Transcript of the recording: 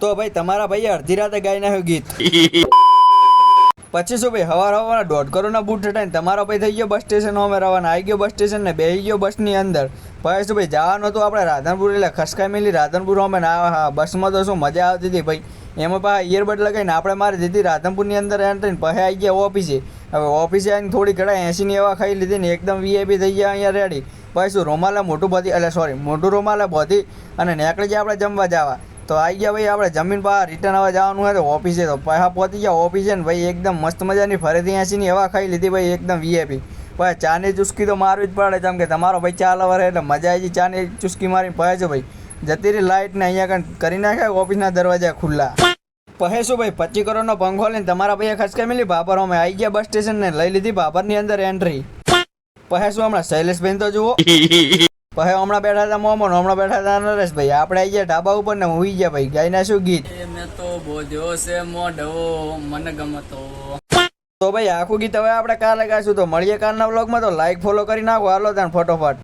તો ભાઈ તમારા ભાઈ અડધી રાતે ગાઈ નાખ્યું ગીત. પછી શું ભાઈ હવારના 1.5 કરોડના બૂટ હટાઈને તમારો ભાઈ થઈ ગયો બસ સ્ટેશન અમે રવાના આવી ગયો બસ સ્ટેશન ને બેસી ગયો બસની અંદર. પછી શું ભાઈ જવાનું હતું આપણે રાધનપુર એટલે ખસકાઈ મેલી રાધનપુર અમે હા બસમાં તો શું મજા આવતી હતી ભાઈ. એમાં પાછા ઇયરબડ લગાવીને આપણે મારી દીધી રાધનપુરની અંદર એન્ટ્રીને પછી આવી ગયા ઓફિસે. હવે ઓફિસે આવીને થોડી કડાઈ 80ની એવા ખાઈ લીધી ને એકદમ વીઆઈપી થઈ ગયા અહીંયા રેડી. પછી શું રૂમાલે મોટું બધી એટલે સોરી મોટું રૂમાલે બધી અને નીકળી ગયા આપણે જમવા જવા. તો આવી ગયા ભાઈ આપણે જમીન બહાર રિટર્ન હવે જવાનું હોય તો ઓફિસે તો પૈસા પહોંચી ગયા ઓફિસે ને ભાઈ એકદમ મસ્ત મજાની ફરીથી 80ની હવા ખાઈ લીધી ભાઈ એકદમ વીઆઈપી. ભાઈ ચાની ચુસ્કી તો મારવી જ પડે જેમ કે તમારો ભાઈ ચા લવર એટલે મજા આવી ગઈ ચાની ચુસ્કી મારીને પછી છો ભાઈ જતી રહી લાઇટ ને અહીંયા કણ કરી નાખ્યા ઓફિસના દરવાજા ખુલ્લા. પછી શું ભાઈ 25 કરોડનો પંખો લઈને તમારા ભાઈએ ખસકાઈ મેલી ભાભર અમે આવી ગયા બસ સ્ટેશન ને લઈ લીધી ભાભરની અંદર એન્ટ્રી. પછી શું હમણાં શૈલેષભાઈ તો જુઓ પછી હમણાં બેઠા હતા મોમન હમણાં બેઠા હતા નરેશભાઈ આપણે આવી ગયા ઢાબા ઉપર ને હુઈ ગયા ભાઈ ગાયના શું ગીત મેં તો બોધ્યો છે મોઢો મને ગમતો. તો ભાઈ આખું ગીત હવે આપણે કાલે ગાઈશું તો મળીએ કાલના વ્લોગમાં તો લાઈક ફોલો કરી નાખો હાલો ત્યાં ફટોફટ.